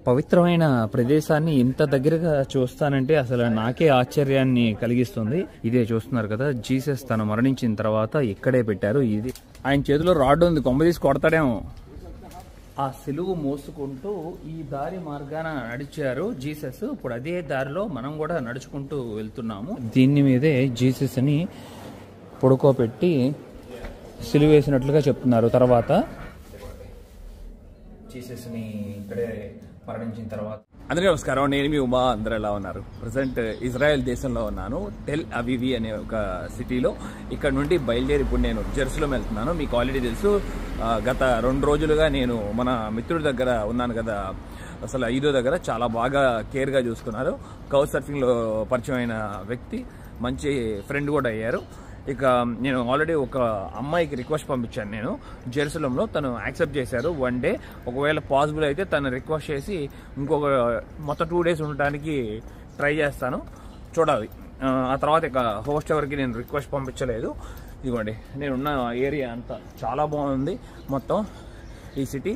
పవిత్రమైన ప్రదేశాన్ని ఇంత దగ్గరగా చూస్తానంటే అసలు నాకే ఆశ్చర్యాన్ని కలిగిస్తుంది. ఇదే చూస్తున్నారు కదా, జీసస్ తను మరణించిన తర్వాత ఇక్కడే పెట్టారు. ఇది ఆయన చేతిలో రాడ్ ఉంది, కొమ్మ తీసి కొడతాడేమో. ఆ సిలువు మోసుకుంటూ ఈ దారి మార్గాన నడిచారు జీసస్. ఇప్పుడు అదే దారిలో మనం కూడా నడుచుకుంటూ వెళ్తున్నాము. దీని మీదే జీసస్ ని పడుకోబెట్టి సిలువ వేసినట్లుగా చెప్తున్నారు. తర్వాత జీసస్ ని ఇక్కడే మరణించిన తర్వాత. అందరికీ నమస్కారం, నేను మీ ఉమా. అందరూ ఎలా ఉన్నారు? ప్రజెంట్ ఇజ్రాయెల్ దేశంలో ఉన్నాను, టెల్ అవివి అనే ఒక సిటీలో. ఇక్కడ నుండి బయలుదేరి ఇప్పుడు నేను జెరూసలేం వెళ్తున్నాను. మీకు ఆల్రెడీ తెలుసు, గత 2 రోజులుగా నేను మన మిత్రుడి దగ్గర ఉన్నాను కదా, అసలు ఐదో దగ్గర చాలా బాగా కేర్గా చూసుకున్నారు. కౌచ్ సర్ఫింగ్లో పరిచయం అయిన వ్యక్తి, మంచి ఫ్రెండ్ కూడా అయ్యారు. ఇక నేను ఆల్రెడీ ఒక అమ్మాయికి రిక్వెస్ట్ పంపించాను నేను జెరూసలేంలో, తను యాక్సెప్ట్ చేశారు. 1 డే ఒకవేళ పాసిబుల్ అయితే తను రిక్వెస్ట్ చేసి ఇంకొక మొత్తం 2 డేస్ ఉండటానికి ట్రై చేస్తాను, చూడాలి. ఆ తర్వాత ఇక హోస్ట్ ఎవరికి నేను రిక్వెస్ట్ పంపించలేదు. ఇదిగోండి నేనున్న ఏరియా అంతా చాలా బాగుంది మొత్తం ఈ సిటీ.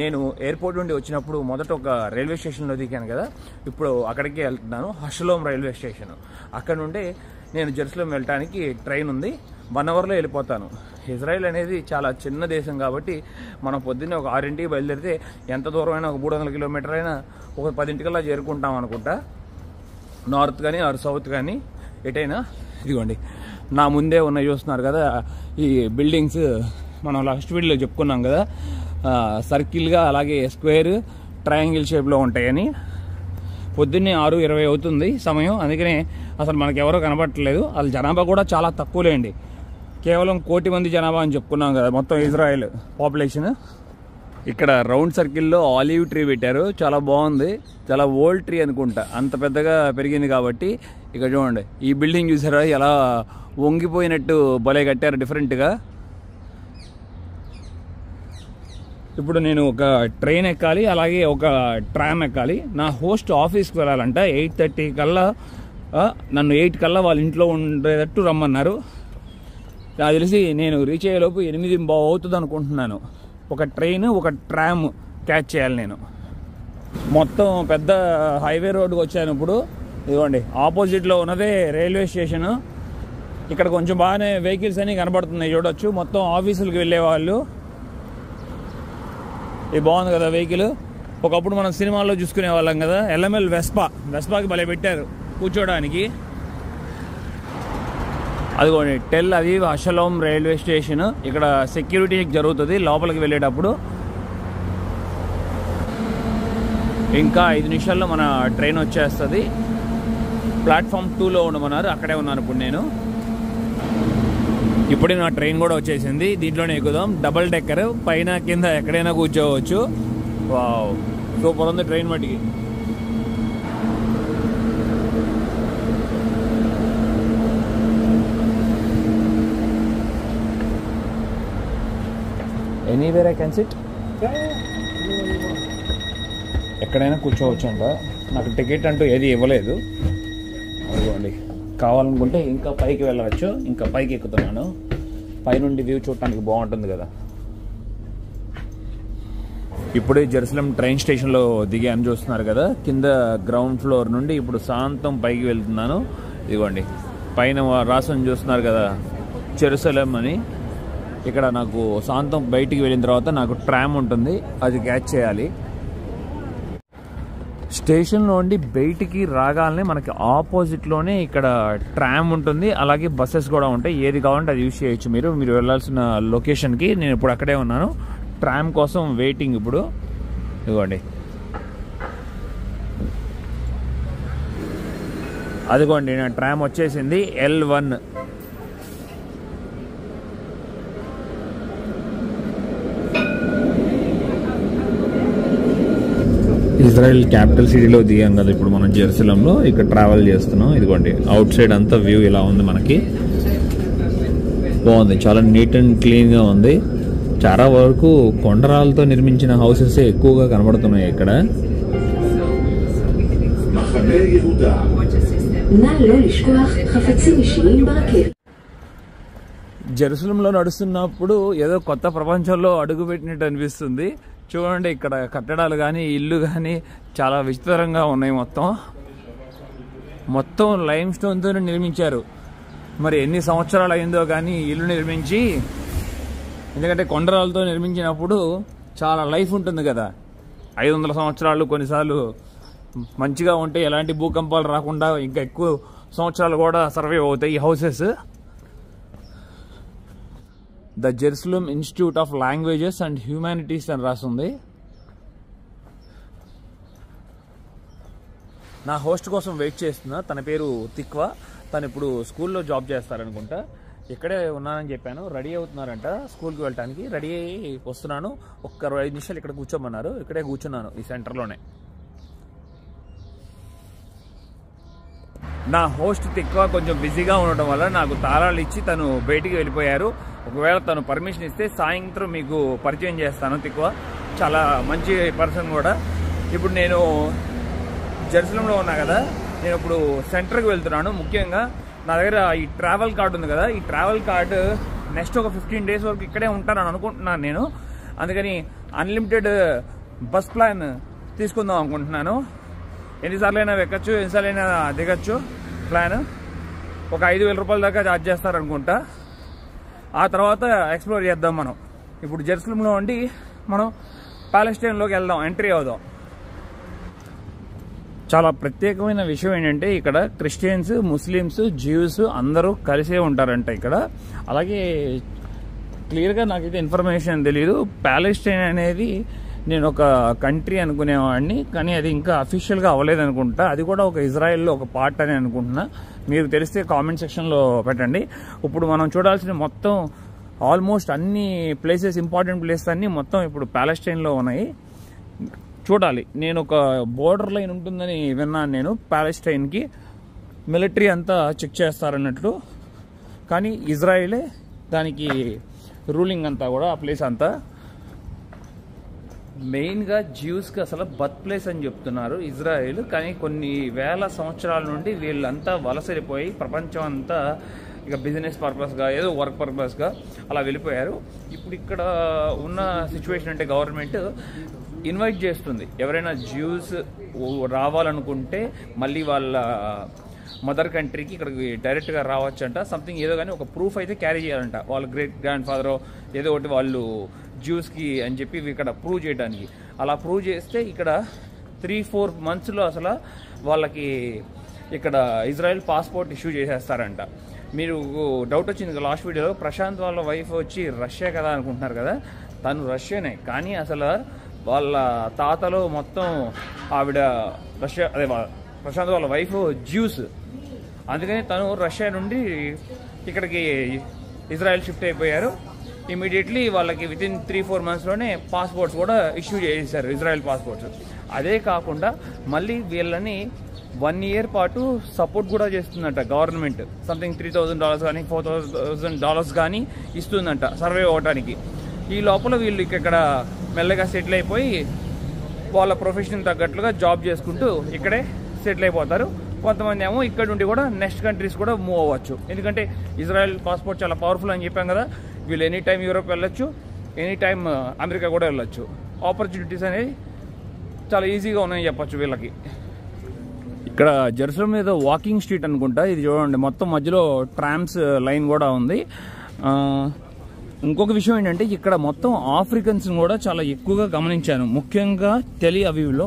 నేను ఎయిర్పోర్ట్ నుండి వచ్చినప్పుడు మొదట ఒక రైల్వే స్టేషన్లో దిగాను కదా, ఇప్పుడు అక్కడికి వెళ్తున్నాను. హషలోం రైల్వే స్టేషన్. అక్కడ నుండి నేను జెరూసలేం వెళ్ళటానికి ట్రైన్ ఉంది, 1 అవర్లో వెళ్ళిపోతాను. ఇజ్రాయెల్ అనేది చాలా చిన్న దేశం కాబట్టి మనం పొద్దున్నే ఒక 6ంటికి బయలుదేరితే ఎంత దూరం అయినా ఒక 300 కిలోమీటర్ అయినా ఒక 10ంటికల్లా చేరుకుంటాం అనుకుంటా, నార్త్ కానీ ఆర్ సౌత్ కానీ ఎటైనా. ఇదిగోండి నా ముందే ఉన్న చూస్తున్నారు కదా ఈ బిల్డింగ్స్, మనం లాస్ట్ వీడియోలో చెప్పుకున్నాం కదా, సర్కిల్గా అలాగే స్క్వేర్ ట్రయాంగిల్ షేప్లో ఉంటాయని. పొద్దున్నే 6:20 అవుతుంది సమయం, అందుకనే అసలు మనకు ఎవరో కనబడట్లేదు. వాళ్ళ జనాభా కూడా చాలా తక్కువలేండి, కేవలం 1 కోటి మంది జనాభా అని చెప్పుకున్నాం కదా మొత్తం ఇజ్రాయెల్ పాపులేషన్. ఇక్కడ రౌండ్ సర్కిల్లో ఆలివ్ ట్రీ పెట్టారు, చాలా బాగుంది. చాలా ఓల్డ్ ట్రీ అనుకుంటా, అంత పెద్దగా పెరిగింది కాబట్టి. ఇక్కడ చూడండి ఈ బిల్డింగ్ చూసారా ఎలా వంగిపోయినట్టు భలే కట్టారు డిఫరెంట్గా. ఇప్పుడు నేను ఒక ట్రైన్ ఎక్కాలి, అలాగే ఒక ట్రామ్ ఎక్కాలి. నా హోస్ట్ ఆఫీస్కి వెళ్ళాలంట 8:30 కల్లా. నన్ను 8 కల్లా వాళ్ళ ఇంట్లో ఉండేటట్టు రమ్మన్నారు. నాకు తెలిసి నేను రీచ్ అయ్యేలోపు 8:15 అవుతుంది అనుకుంటున్నాను. ఒక ట్రైన్ ఒక ట్రామ్ క్యాచ్ చేయాలి నేను. మొత్తం పెద్ద హైవే రోడ్డుకి వచ్చాను ఇప్పుడు. ఇదిగోండి ఆపోజిట్లో ఉన్నదే రైల్వే స్టేషను. ఇక్కడ కొంచెం బాగానే వెహికల్స్ అన్నీ కనబడుతున్నాయి చూడొచ్చు, మొత్తం ఆఫీసులకు వెళ్ళేవాళ్ళు. ఇది బాగుంది కదా వెహికల్. ఒకప్పుడు మనం సినిమాల్లో చూసుకునే వాళ్ళం కదా, ఎల్ఎంఎల్ వెస్పాకి భలే పెట్టారు కూర్చోడానికి. అదిగోండి టెల్ అవీవ్ హషలోం రైల్వే స్టేషన్. ఇక్కడ సెక్యూరిటీ జరుగుతుంది లోపలికి వెళ్ళేటప్పుడు. ఇంకా 5 నిమిషాల్లో మన ట్రైన్ వచ్చేస్తుంది. ప్లాట్ఫామ్ 2లో ఉండమన్నారు, అక్కడే ఉన్నాను ఇప్పుడు నేను. ఇప్పుడే నా ట్రైన్ కూడా వచ్చేసింది, దీంట్లోనే ఎక్కుదాం. డబల్ డెక్కర్, పైన కింద ఎక్కడైనా కూర్చోవచ్చు. వావ్ సూపర్ ఉంది ట్రైన్ మట్టికి. ఎనీవేర్ ఐ కెన్ సిట్, ఎక్కడైనా కూర్చోవచ్చు అంట. నాకు టికెట్ అంటూ ఏది ఇవ్వలేదు. అదిగోండి కావాలనుకుంటే ఇంకా పైకి వెళ్ళవచ్చు. ఇంకా పైకి ఎక్కుతున్నాను, పైనుండి వ్యూ చూడటానికి బాగుంటుంది కదా. ఇప్పుడే జెరూసలేం ట్రైన్ స్టేషన్లో దిగాను చూస్తున్నారు కదా, కింద గ్రౌండ్ ఫ్లోర్ నుండి ఇప్పుడు శాంతం పైకి వెళ్తున్నాను. ఇదిగోండి పైన రాసం చూస్తున్నారు కదా జెరూసలేం అని. ఇక్కడ నాకు శాంతం బయటికి వెళ్ళిన తర్వాత నాకు ట్రామ్ ఉంటుంది, అది క్యాచ్ చేయాలి. స్టేషన్లో ఉండి బయటికి రాగానే మనకి ఆపోజిట్లోనే ఇక్కడ ట్రామ్ ఉంటుంది, అలాగే బస్సెస్ కూడా ఉంటాయి. ఏది కావాలంటే అది యూజ్ చేయొచ్చు మీరు వెళ్ళాల్సిన లొకేషన్కి. నేను ఇప్పుడు అక్కడే ఉన్నాను, ట్రామ్ కోసం వెయిటింగ్ ఇప్పుడు. ఇదిగోండి అదిగోండి నా ట్రామ్ వచ్చేసింది, L1. ఇజ్రాయెల్ క్యాపిటల్ సిటీలో దిగాం కదా ఇప్పుడు మనం జెరూసలేంలో. ఇక్కడ ట్రావెల్ చేస్తున్నాం. ఇదిగోండి అవుట్ సైడ్ అంతా వ్యూ ఇలా ఉంది మనకి, బాగుంది. చాలా నీట్ అండ్ క్లీన్గా ఉంది. చాలా వరకు కొండరాలతో నిర్మించిన హౌసెస్ ఎక్కువగా కనబడుతున్నాయి ఇక్కడ. జెరూసలేంలో నడుస్తున్నప్పుడు ఏదో కొత్త ప్రపంచంలో అడుగుపెట్టినట్టు అనిపిస్తుంది. చూడండి ఇక్కడ కట్టడాలు కానీ ఇల్లు కానీ చాలా విచిత్రంగా ఉన్నాయి. మొత్తం లైమ్ స్టోన్తో నిర్మించారు. మరి ఎన్ని సంవత్సరాలు అయిందో కానీ ఇల్లు నిర్మించి, ఎందుకంటే కొండరాలతో నిర్మించినప్పుడు చాలా లైఫ్ ఉంటుంది కదా. 500 సంవత్సరాలు కొన్నిసార్లు మంచిగా ఉంటే ఎలాంటి భూకంపాలు రాకుండా ఇంకా ఎక్కువ సంవత్సరాలు కూడా సర్వైవ్ అవుతాయి ఈ houses. The Jerusalem institute of languages and humanities అని రాస్తుంది. నా హోస్ట్ కోసం వెయిట్ చేస్తున్నా. తన పేరు తిక్వా. తను ఇప్పుడు స్కూల్లో జాబ్ చేస్తారనుకుంటా. ఇక్కడే ఉన్నానని చెప్పాను. రెడీ అవుతున్నారంట స్కూల్కి వెళ్ళటానికి. రెడీ అయ్యి వస్తున్నాను. ఒక్క 5 నిమిషాలు ఇక్కడ కూర్చోమన్నారు. ఇక్కడే కూర్చున్నాను ఈ సెంటర్లోనే. నా హోస్ట్ తిక్వా కొంచెం బిజీగా ఉండటం వల్ల నాకు తాళాలు ఇచ్చి తను బయటికి వెళ్ళిపోయారు. ఒకవేళ తను పర్మిషన్ ఇస్తే సాయంత్రం మీకు పరిచయం చేస్తాను. తిక్వా చాలా మంచి పర్సన్ కూడా. ఇప్పుడు నేను జెరూసలేంలో ఉన్నా కదా, నేను ఇప్పుడు సెంటర్కి వెళ్తున్నాను. ముఖ్యంగా నా దగ్గర ఈ ట్రావెల్ కార్డు ఉంది కదా, ఈ ట్రావెల్ కార్డు నెక్స్ట్ ఒక 15 days వరకు ఇక్కడే ఉంటానని అనుకుంటున్నాను నేను. అందుకని అన్లిమిటెడ్ బస్ ప్లాన్ తీసుకుందాం అనుకుంటున్నాను. ఎన్నిసార్లు అయినా ఎక్కచ్చు, ఎన్నిసార్లు అయినా దిగచ్చు. ప్లాన్ ఒక 5,000 రూపాయల దాకా ఛార్జ్ చేస్తారనుకుంటా. ఆ తర్వాత ఎక్స్ప్లోర్ చేద్దాం మనం. ఇప్పుడు జెరూసలేంలో ఉండి మనం పాలెస్టైన్లోకి వెళ్దాం, ఎంట్రీ అవుదాం. చాలా ప్రత్యేకమైన విషయం ఏంటంటే ఇక్కడ క్రిస్టియన్స్, ముస్లిమ్స్, జ్యూస్ అందరూ కలిసే ఉంటారంట ఇక్కడ. అలాగే క్లియర్గా నాకైతే ఇన్ఫర్మేషన్ తెలియదు. పాలెస్టైన్ అనేది నేను ఒక కంట్రీ అనుకునేవాడిని, కానీ అది ఇంకా అఫీషియల్గా అవ్వలేదు అనుకుంటా. అది కూడా ఒక ఇజ్రాయెల్లో ఒక పార్ట్ అని అనుకుంటున్నా. మీరు తెలిస్తే కామెంట్ సెక్షన్లో పెట్టండి. ఇప్పుడు మనం చూడాల్సిన మొత్తం ఆల్మోస్ట్ అన్ని ప్లేసెస్, ఇంపార్టెంట్ ప్లేసెస్ అన్నీ మొత్తం ఇప్పుడు పాలెస్టైన్లో ఉన్నాయి. చూడాలి. నేను ఒక బోర్డర్ లైన్ ఉంటుందని విన్నాను నేను పాలెస్టైన్కి. మిలిటరీ అంతా చెక్ చేస్తారన్నట్లు, కానీ ఇజ్రాయిలే దానికి రూలింగ్ అంతా కూడా. ఆ ప్లేస్ అంతా మెయిన్గా జ్యూస్కి అసలు బర్త్ ప్లేస్ అని చెప్తున్నారు ఇజ్రాయిల్. కానీ కొన్ని వేల సంవత్సరాల నుండి వీళ్ళంతా వలసరిపోయి ప్రపంచం అంతా ఇక బిజినెస్ పర్పస్గా, ఏదో వర్క్ పర్పస్గా అలా వెళ్ళిపోయారు. ఇప్పుడు ఇక్కడ ఉన్న సిచ్యువేషన్ అంటే గవర్నమెంట్ ఇన్వైట్ చేస్తుంది. ఎవరైనా జ్యూస్ రావాలనుకుంటే మళ్ళీ వాళ్ళ మదర్ కంట్రీకి ఇక్కడికి డైరెక్ట్గా రావచ్చు అంట. సంథింగ్ ఏదో కానీ ఒక ప్రూఫ్ అయితే క్యారీ చేయాలంట. వాళ్ళ గ్రేట్ గ్రాండ్ ఫాదర్ ఏదో ఒకటి వాళ్ళు జ్యూస్కి అని చెప్పి ఇక్కడ ప్రూవ్ చేయడానికి. అలా ప్రూవ్ చేస్తే ఇక్కడ 3-4 monthsలో అసలు వాళ్ళకి ఇక్కడ ఇజ్రాయెల్ పాస్పోర్ట్ ఇష్యూ చేసేస్తారంట. మీరు డౌట్ వచ్చింది లాస్ట్ వీడియోలో, ప్రశాంత్ వాళ్ళ వైఫ్ వచ్చి రష్యా కదా అనుకుంటున్నారు కదా. తను రష్యానే, కానీ అసలు వాళ్ళ తాతలో మొత్తం ఆవిడ రష్యా, అదే ప్రశాంత్ వాళ్ళ వైఫ్ జ్యూస్. అందుకని తను రష్యా నుండి ఇక్కడికి ఇజ్రాయెల్ షిఫ్ట్ అయిపోయారు. ఇమీడియట్లీ వాళ్ళకి వితిన్ 3-4 monthsలోనే పాస్పోర్ట్స్ కూడా ఇష్యూ చేసేసారు, ఇజ్రాయెల్ పాస్పోర్ట్స్. అదే కాకుండా మళ్ళీ వీళ్ళని 1 year పాటు సపోర్ట్ కూడా చేస్తుందంట గవర్నమెంట్. సంథింగ్ $3,000 కానీ $4,000 కానీ ఇస్తుందంట సర్వే అవ్వడానికి. ఈ లోపల వీళ్ళు ఇక్కడ మెల్లగా సెటిల్ అయిపోయి వాళ్ళ ప్రొఫెషన్ తగ్గట్లుగా జాబ్ చేసుకుంటూ ఇక్కడే సెటిల్ అయిపోతారు. కొంతమంది ఏమో ఇక్కడ నుండి కూడా నెక్స్ట్ కంట్రీస్ కూడా మూవ్ అవ్వచ్చు. ఎందుకంటే ఇజ్రాయెల్ పాస్పోర్ట్ చాలా పవర్ఫుల్ అని చెప్పాం కదా. వీళ్ళు ఎనీ టైం యూరోప్ వెళ్ళొచ్చు, ఎనీ టైం అమెరికా కూడా వెళ్ళొచ్చు. ఆపర్చునిటీస్ అనేవి చాలా ఈజీగా ఉన్నాయని చెప్పచ్చు వీళ్ళకి. ఇక్కడ జెరూసలేం మీద వాకింగ్ స్ట్రీట్ అనుకుంటా. ఇది చూడండి, మొత్తం మధ్యలో ట్రామ్స్ లైన్ కూడా ఉంది. ఇంకొక విషయం ఏంటంటే ఇక్కడ మొత్తం ఆఫ్రికన్స్ కూడా చాలా ఎక్కువగా గమనించాను. ముఖ్యంగా టెల్ అవీవ్లో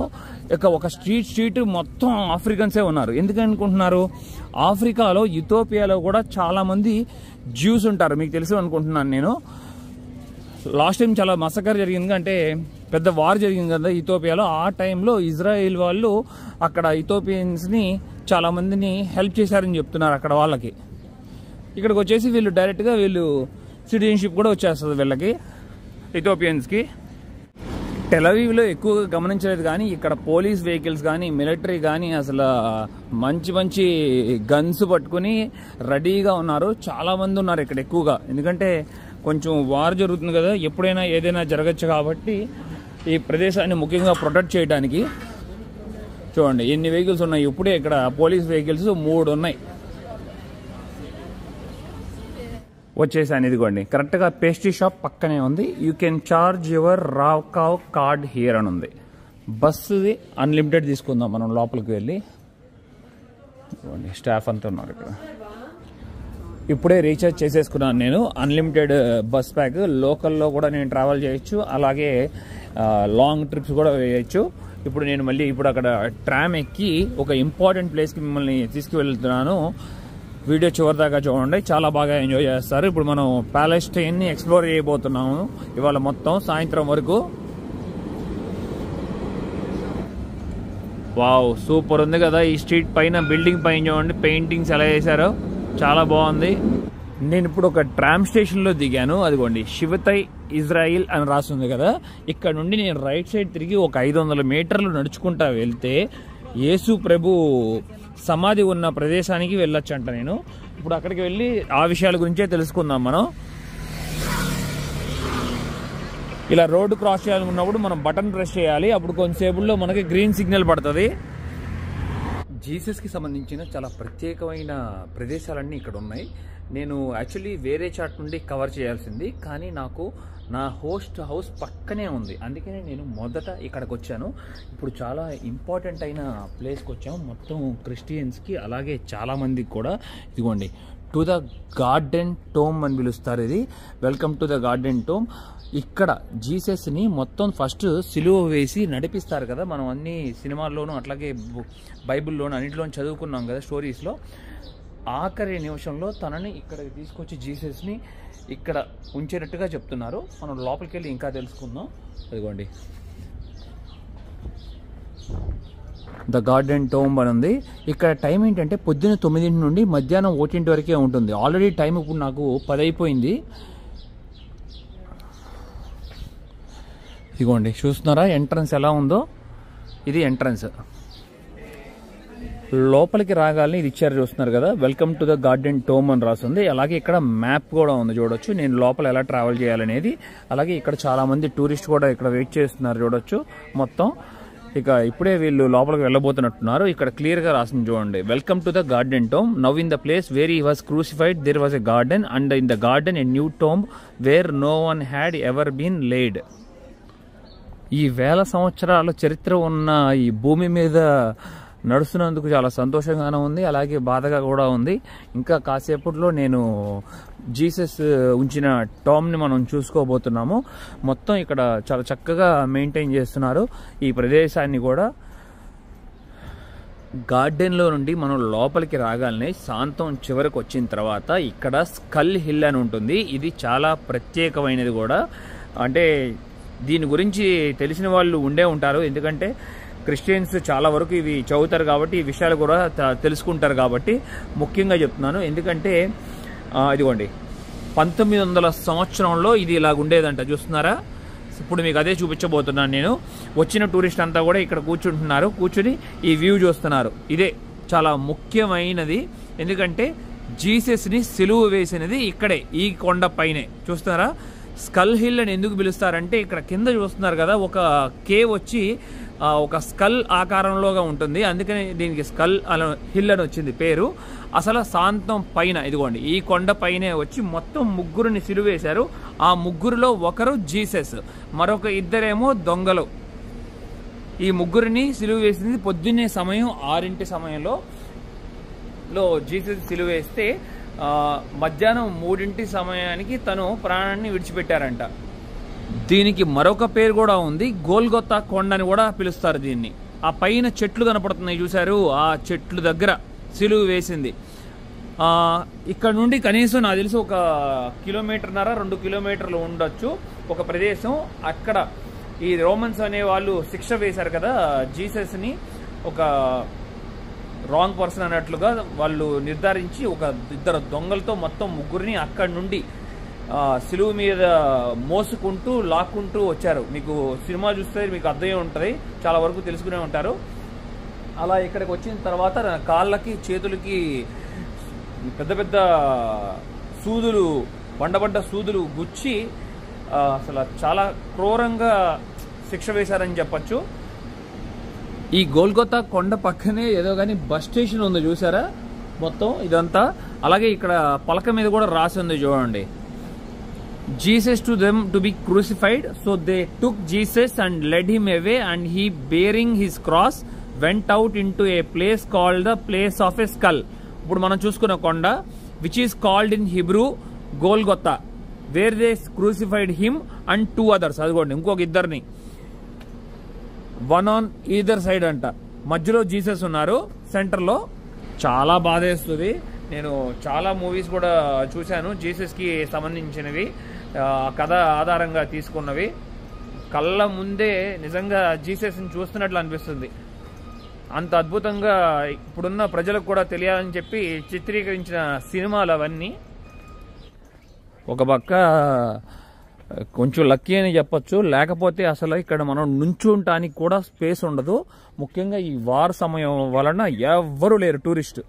ఒక స్ట్రీట్ మొత్తం ఆఫ్రికన్సే ఉన్నారు. ఎందుకనుకుంటున్నారు? ఆఫ్రికాలో ఇథియోపియాలో కూడా చాలా మంది జ్యూస్ ఉంటారు. మీకు తెలుసు అనుకుంటున్నాను నేను. లాస్ట్ టైం చాలా మసకర్ జరిగింది, అంటే పెద్ద వార్ జరిగింది కదా ఇథియోపియాలో. ఆ టైంలో ఇజ్రాయిల్ వాళ్ళు అక్కడ ఇథియోపియన్స్ని చాలా మందిని హెల్ప్ చేశారని చెప్తున్నారు అక్కడ వాళ్ళకి. ఇక్కడికి వచ్చేసి వీళ్ళు డైరెక్ట్గా సిటిజన్షిప్ కూడా వచ్చేస్తుంది వీళ్ళకి, ఇథియోపియన్స్కి. టెల్ అవీవ్లో ఎక్కువగా గమనించలేదు, కానీ ఇక్కడ పోలీస్ వెహికల్స్ కానీ మిలిటరీ కానీ అసలు మంచి మంచి గన్స్ పట్టుకుని రెడీగా ఉన్నారు. చాలామంది ఉన్నారు ఇక్కడ ఎక్కువగా. ఎందుకంటే కొంచెం వార్ జరుగుతుంది కదా, ఎప్పుడైనా ఏదైనా జరగచ్చు కాబట్టి ఈ ప్రదేశాన్ని ముఖ్యంగా ప్రొటెక్ట్ చేయడానికి. చూడండి ఎన్ని వెహికల్స్ ఉన్నాయి. ఇప్పుడే ఇక్కడ పోలీస్ వెహికల్స్ 3 ఉన్నాయి. వచ్చేసాను. ఇదిగోండి కరెక్ట్గా పేస్ట్రీ షాప్ పక్కనే ఉంది. You can charge your Rav Kav card here అని ఉంది. బస్సుది అన్లిమిటెడ్ తీసుకుందాం మనం లోపలికి వెళ్ళి. స్టాఫ్ అంతా ఉన్నారు ఇక్కడ. ఇప్పుడే రీఛార్జ్ చేసేసుకున్నాను నేను. Unlimited bus pack. లోకల్లో కూడా నేను ట్రావెల్ చేయొచ్చు, అలాగే లాంగ్ ట్రిప్స్ కూడా వేయచ్చు. ఇప్పుడు నేను మళ్ళీ అక్కడ ట్రామ్ ఎక్కి ఒక ఇంపార్టెంట్ ప్లేస్కి మిమ్మల్ని తీసుకువెళ్తున్నాను. వీడియో చివరిదాకా చూడండి, చాలా బాగా ఎంజాయ్ చేస్తారు. ఇప్పుడు మనం ప్యాలెస్టైన్ని ఎక్స్ప్లోర్ చేయబోతున్నాము ఇవాళ మొత్తం సాయంత్రం వరకు. వావ్, సూపర్ ఉంది కదా ఈ స్ట్రీట్ పైన. బిల్డింగ్ పైన చూడండి పెయింటింగ్స్ ఎలా చేశారో, చాలా బాగుంది. నేను ఇప్పుడు ఒక ట్రామ్ స్టేషన్లో దిగాను. అదిగోండి శివతై ఇజ్రాయిల్ అని రాస్తుంది కదా. ఇక్కడ నుండి నేను రైట్ సైడ్ తిరిగి ఒక 500 మీటర్లు నడుచుకుంటా వెళ్తే యేసు ప్రభు సమాధి ఉన్న ప్రదేశానికి వెళ్ళొచ్చంట. నేను ఇప్పుడు అక్కడికి వెళ్ళి ఆ విషయాల గురించే తెలుసుకుందాం మనం. ఇలా రోడ్డు క్రాస్ చేయాలనుకున్నప్పుడు మనం బటన్ ప్రెస్ చేయాలి. అప్పుడు కొంతసేపుల్లో మనకి గ్రీన్ సిగ్నల్ పడుతుంది. జీసస్కి సంబంధించిన చాలా ప్రత్యేకమైన ప్రదేశాలన్నీ ఇక్కడ ఉన్నాయి. నేను యాక్చువల్లీ వేరే చాట్ నుండి కవర్ చేయాల్సింది, కానీ నాకు నా హోస్ట్ హౌస్ పక్కనే ఉంది. అందుకనే నేను మొదట ఇక్కడికి వచ్చాను. ఇప్పుడు చాలా ఇంపార్టెంట్ అయిన ప్లేస్కి వచ్చాము. మొత్తం క్రిస్టియన్స్కి, అలాగే చాలామందికి కూడా. ఇదిగోండి టు ద గార్డెన్ టోమ్ అని పిలుస్తారు. ఇది welcome to the garden tome. ఇక్కడ జీసస్ని మొత్తం ఫస్ట్ సిలువ వేసి నడిపిస్తారు కదా. మనం అన్ని సినిమాల్లోనూ అట్లాగే బైబిల్లోనూ అన్నింటిలోనూ చదువుకున్నాం కదా స్టోరీస్లో. ఆఖరి నిమిషంలో తనని ఇక్కడికి తీసుకొచ్చి జీసస్ని ఇక్కడ ఉంచేటట్టుగా చెప్తున్నారు. మనం లోపలికి వెళ్ళి ఇంకా తెలుసుకుందాం. అదిగోండి ద గార్డెన్ టోమ్ అని ఉంది. ఇక్కడ టైం ఏంటంటే పొద్దున్న 9 నుండి మధ్యాహ్నం 1 వరకే ఉంటుంది. ఆల్రెడీ టైం ఇప్పుడు నాకు 10 అయిపోయింది. ఇదిగోండి చూస్తున్నారా ఎంట్రన్స్ ఎలా ఉందో. ఇది ఎంట్రన్స్. లోపలికి రాగాలని ఇది ఇచ్చారు చూస్తున్నారు కదా. Welcome to the garden tome అని రాస్తుంది. అలాగే ఇక్కడ మ్యాప్ కూడా ఉంది చూడొచ్చు, నేను లోపల ఎలా ట్రావెల్ చేయాలనేది. అలాగే ఇక్కడ చాలా మంది టూరిస్ట్ కూడా ఇక్కడ వెయిట్ చేస్తున్నారు చూడొచ్చు మొత్తం. ఇక ఇప్పుడే వీళ్ళు లోపలికి వెళ్ళబోతున్నట్టున్నారు. ఇక్కడ క్లియర్ గా రాసింది చూడండి, welcome to the garden tomb. Now in the place where he was crucified there was a garden and in the garden a new tomb where no one had ever been laid. ఈ 1000 సంవత్సరాల చరిత్ర ఉన్న ఈ భూమి మీద నడుస్తున్నందుకు చాలా సంతోషంగానే ఉంది, అలాగే బాధగా కూడా ఉంది. ఇంకా కాసేపట్లో నేను జీసస్ ఉంచిన టామ్ని మనం చూసుకోబోతున్నాము. మొత్తం ఇక్కడ చాలా చక్కగా మెయింటైన్ చేస్తున్నారు ఈ ప్రదేశాన్ని కూడా. గార్డెన్లో నుండి మనం లోపలికి రాగానే శాంతం చివరికి వచ్చిన తర్వాత ఇక్కడ స్కల్ హిల్ అని ఉంటుంది. ఇది చాలా ప్రత్యేకమైనది కూడా. అంటే దీని గురించి తెలిసిన వాళ్ళు ఉండే ఉంటారు, ఎందుకంటే క్రిస్టియన్స్ చాలా వరకు ఇవి చదువుతారు కాబట్టి ఈ విషయాలు కూడా తెలుసుకుంటారు కాబట్టి ముఖ్యంగా చెప్తున్నాను. ఎందుకంటే ఇదిగోండి 1900 సంవత్సరంలో ఇది ఇలాగ ఉండేదంట. చూస్తున్నారా, ఇప్పుడు మీకు అదే చూపించబోతున్నాను నేను. వచ్చిన టూరిస్ట్ అంతా కూడా ఇక్కడ కూర్చుంటున్నారు, కూర్చుని ఈ వ్యూ చూస్తున్నారు. ఇదే చాలా ముఖ్యమైనది, ఎందుకంటే జీసస్ని సిలువ వేసినది ఇక్కడే, ఈ కొండ పైనే. చూస్తున్నారా, స్కల్ హిల్ అని ఎందుకు పిలుస్తారంటే ఇక్కడ కింద చూస్తున్నారు కదా ఒక కేవ్ వచ్చి ఒక స్కల్ ఆకారంలోగా ఉంటుంది, అందుకని దీనికి స్కల్ హిల్ అని వచ్చింది పేరు. అసలు శాంతం పైన ఇదిగోండి ఈ కొండ పైనే వచ్చి మొత్తం ముగ్గురిని సిలువేశారు. ఆ ముగ్గురులో ఒకరు జీసస్, మరొక ఇద్దరేమో దొంగలు. ఈ ముగ్గురిని సిలువ వేసింది పొద్దున్నే సమయం 6 సమయంలో జీసస్ సిలువ వేస్తే మధ్యాహ్నం 3 సమయానికి తను ప్రాణాన్ని విడిచిపెట్టారంట. దీనికి మరొక పేరు కూడా ఉంది, గోల్గొతా కొండ అని కూడా పిలుస్తారు దీన్ని. ఆ పైన చెట్లు కనపడుతున్నాయి చూశారు, ఆ చెట్లు దగ్గర సిలువ వేసింది. ఇక్కడ నుండి కనీసం నాకు తెలిసి 1.5 కిలోమీటర్న్నర 2 కిలోమీటర్లు ఉండొచ్చు ఒక ప్రదేశం. అక్కడ ఈ రోమన్స్ అనే వాళ్ళు శిక్ష వేశారు కదా జీసస్ని, ఒక రాంగ్ పర్సన్ అన్నట్లుగా వాళ్ళు నిర్ధారించి ఒక 2 దొంగలతో మొత్తం ముగ్గురిని అక్కడి నుండి సిలువ మీద మోసుకుంటూ లాక్కుంటూ వచ్చారు. మీకు సినిమా చూస్తే మీకు అర్థమై ఉంటుంది, చాలా వరకు తెలుసుకునే ఉంటారు. అలా ఇక్కడికి వచ్చిన తర్వాత కాళ్ళకి చేతులకి పెద్ద పెద్ద సూదులు, బండబడ్డ సూదులు గుచ్చి అసలు చాలా క్రూరంగా శిక్ష వేశారని చెప్పచ్చు. ఈ గోల్గొతా కొండ పక్కనే ఏదో కానీ బస్ స్టేషన్ ఉంది చూసారా, మొత్తం ఇదంతా. అలాగే ఇక్కడ పలక మీద కూడా రాసి ఉంది చూడండి, Jesus to them to be crucified. So they took Jesus and led him away, and he bearing his cross went out into a place called the place of a skull. ఇప్పుడు మనం చూసుకున్న కొండ, which is called in Hebrew Golgotha, where they crucified him and two others. అదిగోండి ఇంకొక ఇద్దరిని, one on either side అంట. మధ్యలో Jesus ఉన్నారు సెంటర్లో. చాలా బాధేస్తుంది. నేను చాలా మూవీస్ కూడా చూశాను జీసస్కి సంబంధించినవి, కథ ఆధారంగా తీసుకున్నవి. కళ్ళ ముందే నిజంగా జీసస్ని చూస్తున్నట్లు అనిపిస్తుంది. అంత అద్భుతంగా ఇప్పుడున్న ప్రజలకు కూడా తెలియాలని చెప్పి చిత్రీకరించిన సినిమాలు అవన్నీ. ఒక పక్క కొంచెం లక్కీ అని చెప్పొచ్చు, లేకపోతే అసలు ఇక్కడ మనం నుంచుంటానికి కూడా స్పేస్ ఉండదు. ముఖ్యంగా ఈ వార్ సమయం వలన ఎవ్వరూ లేరు టూరిస్ట్.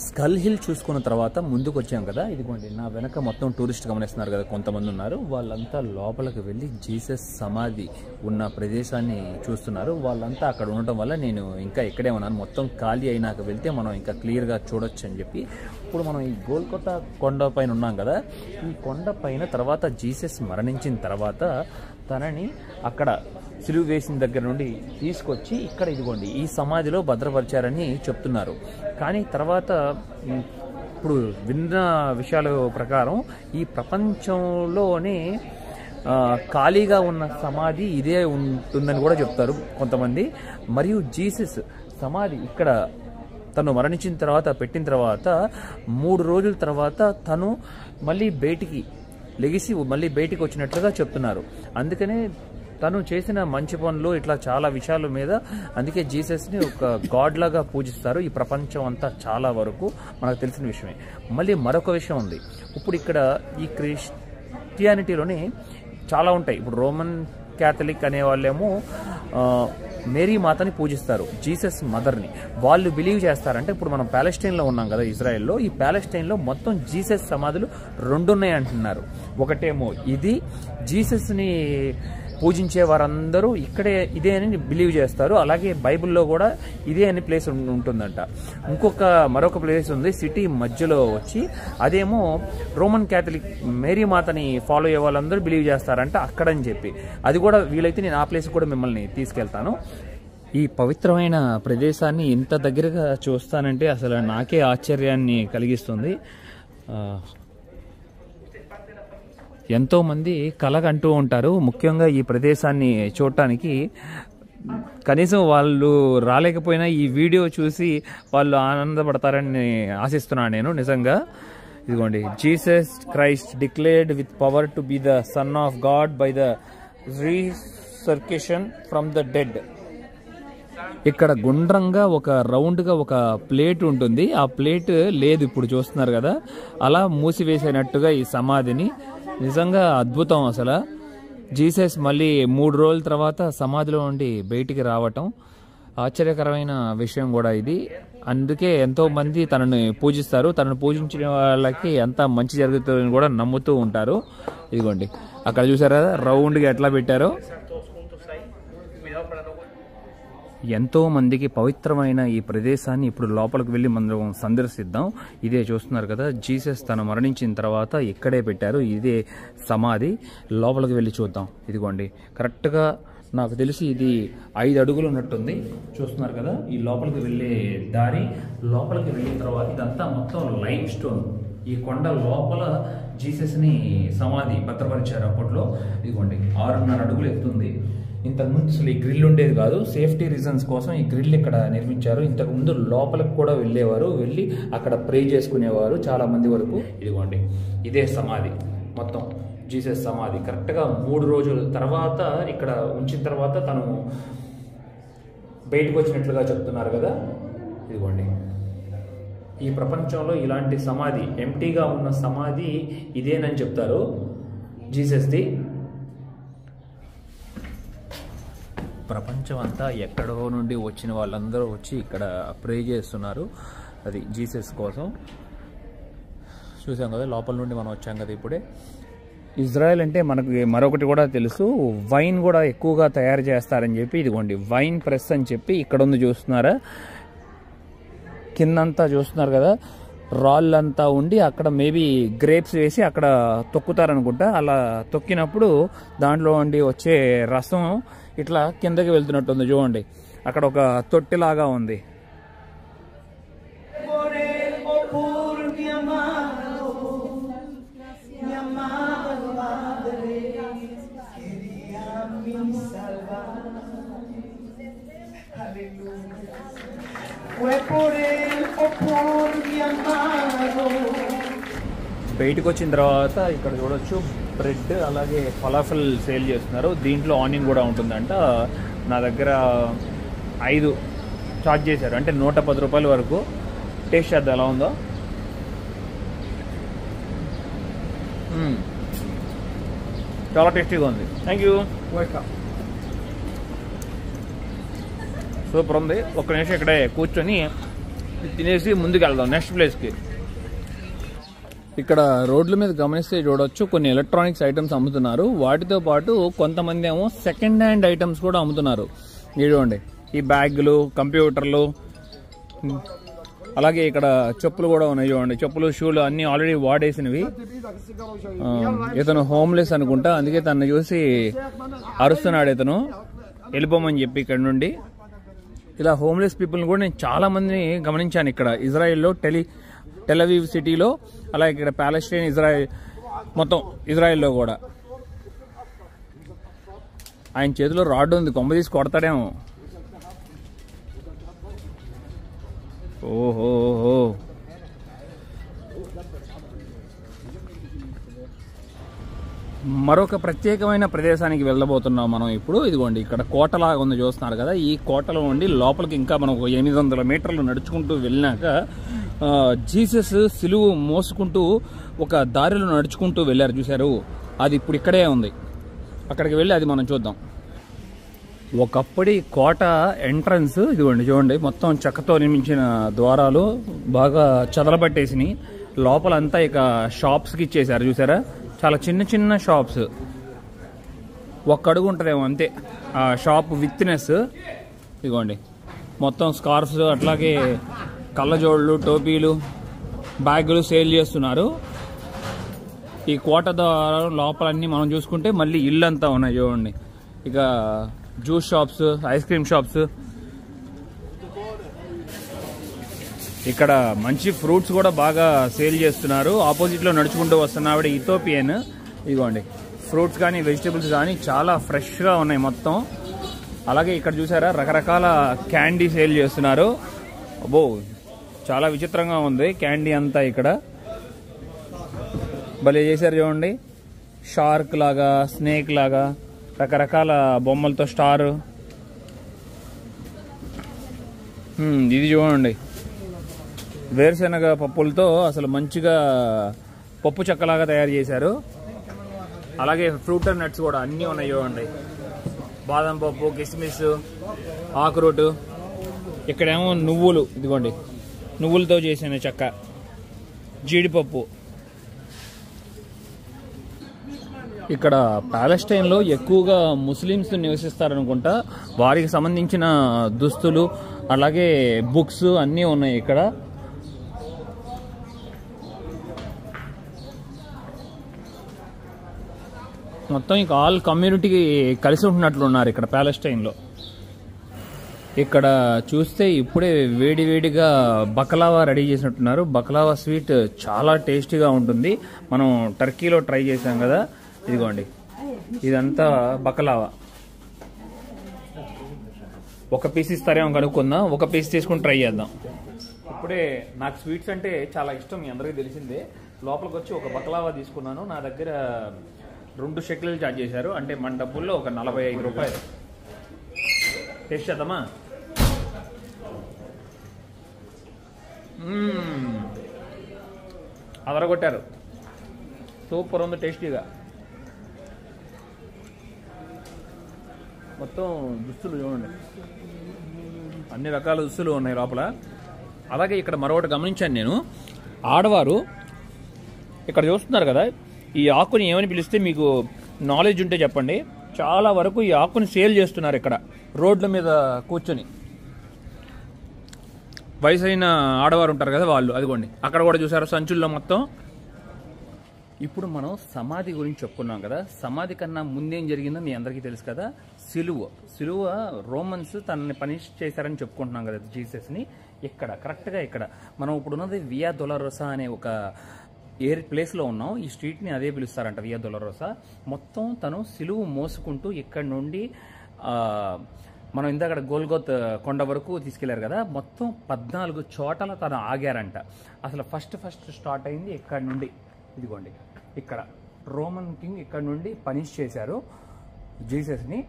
స్కల్ హిల్ చూసుకున్న తర్వాత ముందుకు వచ్చాం కదా, ఇదిగోండి నా వెనక మొత్తం టూరిస్ట్ గమనిస్తున్నారు కదా, కొంతమంది ఉన్నారు. వాళ్ళంతా లోపలికి వెళ్ళి జీసస్ సమాధి ఉన్న ప్రదేశాన్ని చూస్తున్నారు. వాళ్ళంతా అక్కడ ఉండటం వల్ల నేను ఇంకా ఇక్కడే ఉన్నాను. మొత్తం ఖాళీ అయినాక వెళ్తే మనం ఇంకా క్లియర్గా చూడొచ్చు అని చెప్పి. ఇప్పుడు మనం ఈ గోల్కొతా కొండ పైన ఉన్నాం కదా, ఈ కొండ పైన తర్వాత జీసస్ మరణించిన తర్వాత తనని అక్కడ సిలువ వేసిన దగ్గర నుండి తీసుకొచ్చి ఇక్కడ ఇదిగోండి ఈ సమాధిలో భద్రపరిచారని చెప్తున్నారు. కానీ తర్వాత ఇప్పుడు విన్న విషయాల ప్రకారం ఈ ప్రపంచంలోనే ఖాళీగా ఉన్న సమాధి ఇదే ఉంటుందని కూడా చెప్తారు కొంతమంది. మరియు జీసస్ సమాధి ఇక్కడ తను మరణించిన తర్వాత పెట్టిన తర్వాత 3 రోజుల తర్వాత తను మళ్ళీ బయటికి లెగిసి మళ్ళీ బయటికి వచ్చినట్లుగా చెప్తున్నారు. అందుకనే తను చేసిన మంచి పనులు ఇట్లా చాలా విషయాల మీద అందుకే జీసస్ని ఒక గాడ్ లాగా పూజిస్తారు ఈ ప్రపంచం అంతా. చాలా వరకు మనకు తెలిసిన విషయమే. మళ్ళీ మరొక విషయం ఉంది. ఇప్పుడు ఇక్కడ ఈ క్రిస్టియానిటీలోనే చాలా ఉంటాయి. ఇప్పుడు రోమన్ క్యాథలిక్ అనే వాళ్ళేమో మేరీ మాతని పూజిస్తారు, జీసస్ మదర్ని. వాళ్ళు బిలీవ్ చేస్తారంటే ఇప్పుడు మనం ప్యాలెస్టైన్లో ఉన్నాం కదా, ఇజ్రాయెల్లో. ఈ ప్యాలెస్టైన్లో మొత్తం జీసస్ సమాధులు 2 ఉన్నాయి అంటున్నారు. ఒకటేమో ఇది, జీసస్ని పూజించే వారందరూ ఇక్కడే ఇదే అని బిలీవ్ చేస్తారు. అలాగే బైబిల్లో కూడా ఇదే అని ప్లేస్ ఉంటుందంట. మరొక ప్లేస్ ఉంది సిటీ మధ్యలో వచ్చి, అదేమో రోమన్ క్యాథలిక్ మేరీ మాతని ఫాలో అయ్యే వాళ్ళందరూ బిలీవ్ చేస్తారంట అక్కడని చెప్పి. అది కూడా వీలైతే నేను ఆ ప్లేస్ కూడా మిమ్మల్ని తీసుకెళ్తాను. ఈ పవిత్రమైన ప్రదేశాన్ని ఇంత దగ్గరగా చూస్తానంటే అసలు నాకే ఆశ్చర్యాన్ని కలిగిస్తుంది. ఎంతోమంది కలగంటూ ఉంటారు ముఖ్యంగా ఈ ప్రదేశాన్ని చూడటానికి. కనీసం వాళ్ళు రాలేకపోయినా ఈ వీడియో చూసి వాళ్ళు ఆనందపడతారని ఆశిస్తున్నాను నేను నిజంగా. ఇదిగోండి, Jesus Christ declared with power to be the son of God by the resurrection from the dead. ఇక్కడ గుండ్రంగా ఒక రౌండ్గా ఒక ప్లేట్ ఉంటుంది. ఆ ప్లేట్ లేదు ఇప్పుడు చూస్తున్నారు కదా, అలా మూసివేసినట్టుగా ఈ సమాధిని. నిజంగా అద్భుతం అసలు. జీసస్ మళ్ళీ 3 రోజుల తర్వాత సమాధిలో ఉండి బయటికి రావటం ఆశ్చర్యకరమైన విషయం కూడా ఇది. అందుకే ఎంతో మంది తనని పూజిస్తారు. తనను పూజించిన వాళ్ళకి ఎంత మంచి జరుగుతుందని కూడా నమ్ముతూ ఉంటారు. ఇదిగోండి అక్కడ చూసారా రౌండ్గా ఎట్లా పెట్టారో. ఎంతో మందికి పవిత్రమైన ఈ ప్రదేశాన్ని ఇప్పుడు లోపలికి వెళ్ళి మనం సందర్శిద్దాం. ఇదే చూస్తున్నారు కదా, జీసస్ తను మరణించిన తర్వాత ఇక్కడే పెట్టారు, ఇదే సమాధి. లోపలికి వెళ్ళి చూద్దాం. ఇదిగోండి కరెక్ట్గా నాకు తెలిసి ఇది 5 అడుగులు ఉన్నట్టుంది. చూస్తున్నారు కదా ఈ లోపలికి వెళ్ళే దారి. లోపలికి వెళ్ళిన తర్వాత ఇదంతా మొత్తం లైమ్ స్టోన్. ఈ కొండ లోపల జీసస్ని సమాధి భద్రపరిచారు అప్పట్లో. ఇదిగోండి 6.5 అడుగులు ఎత్తుంది. ఇంతకుముందు అసలు ఈ గ్రిల్ ఉండేది కాదు. సేఫ్టీ రీజన్స్ కోసం ఈ గ్రిల్ ఇక్కడ నిర్మించారు. ఇంతకుముందు లోపలికి కూడా వెళ్ళేవారు, వెళ్ళి అక్కడ ప్రే చేసుకునేవారు చాలా మంది వరకు. ఇదిగోండి ఇదే సమాధి, మొత్తం జీసస్ సమాధి. కరెక్ట్గా 3 రోజుల తర్వాత ఇక్కడ ఉంచిన తర్వాత తను బయటకు వచ్చినట్లుగా చెప్తున్నారు కదా. ఇదిగోండి ఈ ప్రపంచంలో ఇలాంటి సమాధి, ఎంటీగా ఉన్న సమాధి ఇదేనని చెప్తారు జీసస్ది. ప్రపంచం అంతా ఎక్కడో నుండి వచ్చిన వాళ్ళందరూ వచ్చి ఇక్కడ ప్రే చేస్తున్నారు, అది జీసస్ కోసం. చూసాం కదా లోపల నుండి మనం వచ్చాం కదా ఇప్పుడే. ఇజ్రాయెల్ అంటే మనకు మరొకటి కూడా తెలుసు, వైన్ కూడా ఎక్కువగా తయారు చేస్తారని చెప్పి. ఇదిగోండి వైన్ ప్రెస్ అని చెప్పి ఇక్కడ ఉంది చూస్తున్నారా. కిందంతా చూస్తున్నారు కదా, రాళ్ళంతా ఉండి అక్కడ మేబీ గ్రేప్స్ వేసి అక్కడ తొక్కుతారనుకుంటా. అలా తొక్కినప్పుడు దాంట్లో ఉండి వచ్చే రసం ఇట్లా కిందకి వెళ్తున్నట్టుంది చూడండి. అక్కడ ఒక తొట్టిలాగా ఉంది. బయటకు వచ్చిన తర్వాత ఇక్కడ చూడొచ్చు బ్రెడ్ అలాగే ఫలాఫల్ సేల్ చేస్తున్నారు. దీంట్లో ఆనియన్ కూడా ఉంటుందంట. నా దగ్గర 5 చార్జ్ చేశారు, అంటే 110 రూపాయల వరకు. టేస్ట్ చేద్దాం ఎలా ఉందో. చాలా టేస్టీగా ఉంది. Thank you. వెల్కమ్. సూపర్ ఉంది. ఒక్క నిమిషం ఇక్కడే కూర్చొని తినేసి ముందుకు వెళ్దాం నెక్స్ట్ ప్లేస్కి. ఇక్కడ రోడ్ల మీద గమనిస్తే చూడొచ్చు కొన్ని ఎలక్ట్రానిక్స్ ఐటమ్స్ అమ్ముతున్నారు. వాటితో పాటు కొంతమంది ఏమో సెకండ్ హ్యాండ్ ఐటమ్స్ కూడా అమ్ముతున్నారు. చూడండి, ఈ బ్యాగులు, కంప్యూటర్లు, అలాగే ఇక్కడ చెప్పులు కూడా ఉన్నాయి చూడండి. చెప్పులు, షూలు అన్ని ఆల్రెడీ వాడేసినవి. ఇతను హోమ్లెస్ అనుకుంటా, అందుకే తను చూసి అరుస్తున్నాడు ఇతను వెళ్ళిపోమని చెప్పి ఇక్కడ నుండి. ఇలా హోమ్లెస్ పీపుల్ని కూడా నేను చాలా మందిని గమనించాను ఇక్కడ ఇజ్రాయెల్లో, టెల్ అవీవ్ సిటీలో, అలాగే ఇక్కడ ప్యాలెస్టైన్, ఇజ్రాయెల్, మొత్తం ఇజ్రాయెల్లో కూడా. ఆయన చేతిలో రాడ్ ఉంది, కొమ్మ తీసి కొడతాడేమో. ఓహోహో, మరొక ప్రత్యేకమైన ప్రదేశానికి వెళ్ళబోతున్నాం మనం ఇప్పుడు. ఇదిగోండి, ఇక్కడ కోటలాగా ఉంది చూస్తున్నారు కదా. ఈ కోటలో ఉండి లోపలికి ఇంకా మనం 800 మీటర్లు నడుచుకుంటూ వెళ్ళినాక జీసస్ సిలువు మోసుకుంటూ ఒక దారిలో నడుచుకుంటూ వెళ్ళారు చూశారు. అది ఇప్పుడు ఇక్కడే ఉంది. అక్కడికి వెళ్ళి అది మనం చూద్దాం. ఒకప్పటి కోట ఎంట్రన్స్ ఇదిగోండి చూడండి. మొత్తం చెక్కతో నిర్మించిన ద్వారాలు బాగా చదలబట్టేసినాయి. లోపలంతా ఇక షాప్స్కి ఇచ్చేసారు చూసారా. చాలా చిన్న చిన్న షాప్స్, ఒక్క అడుగు ఉంటుందేమో అంతే ఆ షాప్ విత్నెస్. ఇదిగోండి మొత్తం స్కార్ఫ్స్, అట్లాగే కళ్ళజోళ్ళు, టోపీలు, బ్యాగులు సేల్ చేస్తున్నారు. ఈ కోట ద్వారా లోపలన్నీ మనం చూసుకుంటే మళ్ళీ ఇల్లు అంతా ఉన్నాయి చూడండి. ఇక juice shops, ice cream shops, ఇక్కడ మంచి ఫ్రూట్స్ కూడా బాగా సేల్ చేస్తున్నారు. ఆపోజిట్లో నడుచుకుంటూ వస్తున్న ఆవిడ ఇథోపియన్. ఇదిగోండి ఫ్రూట్స్ కానీ వెజిటబుల్స్ కానీ చాలా ఫ్రెష్గా ఉన్నాయి మొత్తం. అలాగే ఇక్కడ చూసారా రకరకాల క్యాండీ సేల్ చేస్తున్నారు. అబ్బో, చాలా విచిత్రంగా ఉంది క్యాండీ అంతా. ఇక్కడ భలే చేశారు చూడండి. షార్క్ లాగా, స్నేక్ లాగా, రకరకాల బొమ్మలతో స్టార్. ఇది చూడండి, వేరుశెనగ పప్పులతో అసలు మంచిగా పప్పు చెక్కలాగా తయారు చేశారు. అలాగే ఫ్రూట్ అండ్ నట్స్ కూడా అన్నీ ఉన్నాయి చూడండి. బాదం పప్పు, కిస్మిస్, ఆకురోటు. ఇక్కడేమో నువ్వులు, ఇదిగోండి నువ్వులతో చేసిన చెక్క, జీడిపప్పు. ఇక్కడ ప్యాలెస్టైన్లో ఎక్కువగా ముస్లిమ్స్ నివసిస్తారనుకుంటా. వారికి సంబంధించిన దుస్తులు, అలాగే బుక్స్ అన్నీ ఉన్నాయి ఇక్కడ. మొత్తం ఇక ఆల్ కమ్యూనిటీకి కలిసి ఉంటున్నట్లున్నారు ఇక్కడ ప్యాలెస్టైన్లో. ఇక్కడ చూస్తే ఇప్పుడే వేడివేడిగా బకలావా రెడీ చేసినట్టున్నారు. బకలావా స్వీట్ చాలా టేస్టీగా ఉంటుంది. మనం టర్కీలో ట్రై చేసాం కదా. ఇదిగోండి, ఇదంతా బకలావా. ఒక పీస్ ఇస్తారేమో కనుక్కుందాం. ఒక పీస్ తీసుకుని ట్రై చేద్దాం. ఇప్పుడే నాకు స్వీట్స్ అంటే చాలా ఇష్టం, మీ అందరికీ తెలిసిందే. లోపలికి వచ్చి ఒక బకలావా తీసుకున్నాను. నా దగ్గర 2 షెక్లీలు ఛార్జ్ చేశారు, అంటే మన డబ్బుల్లో ఒక 45 రూపాయలు. టేస్ట్ చేద్దామా? అదరగొట్టారు. సూపర్ ఉంది, టేస్టీగా. మొత్తం దుస్తులు చూడండి, అన్ని రకాల దుస్తులు ఉన్నాయి లోపల. అలాగే ఇక్కడ మరొకటి గమనించాను నేను. ఆడవారు ఇక్కడ చూస్తున్నారు కదా, ఈ ఆకుని ఏమని పిలిస్తే మీకు నాలెడ్జ్ ఉంటే చెప్పండి. చాలా వరకు ఈ ఆకుని సేల్ చేస్తున్నారు ఇక్కడ రోడ్ల మీద కూర్చొని. వయసు అయిన ఆడవారు ఉంటారు కదా వాళ్ళు, అదిగోండి అక్కడ కూడా చూసారు సంచుల్లో మొత్తం. ఇప్పుడు మనం సమాధి గురించి చెప్పుకున్నాం కదా, సమాధి కన్నా ముందేం జరిగిందో మీ అందరికీ తెలుసు కదా, సిలువ రోమన్స్ తనని పనిష్ చేశారని చెప్పుకుంటున్నాం కదా జీసస్ని. ఇక్కడ కరెక్ట్గా ఇక్కడ మనం ఇప్పుడు ఉన్నది వియా డొలరోసా అనే ఒక ప్లేస్లో ఉన్నాం. ఈ స్ట్రీట్ని అదే పిలుస్తారంట, వియా డొలరోసా. మొత్తం తను సిలువు మోసుకుంటూ ఇక్కడ నుండి మనం ఇందాక గోల్గోత్ కొండ వరకు తీసుకెళ్లారు కదా, మొత్తం 14 చోట్ల తను ఆగారంట. అసలు ఫస్ట్ స్టార్ట్ అయింది ఇక్కడ నుండి, ఇదిగోండి ఇక్కడ రోమన్ కింగ్ ఇక్కడ నుండి పనిష్ చేశారు జీసస్ని.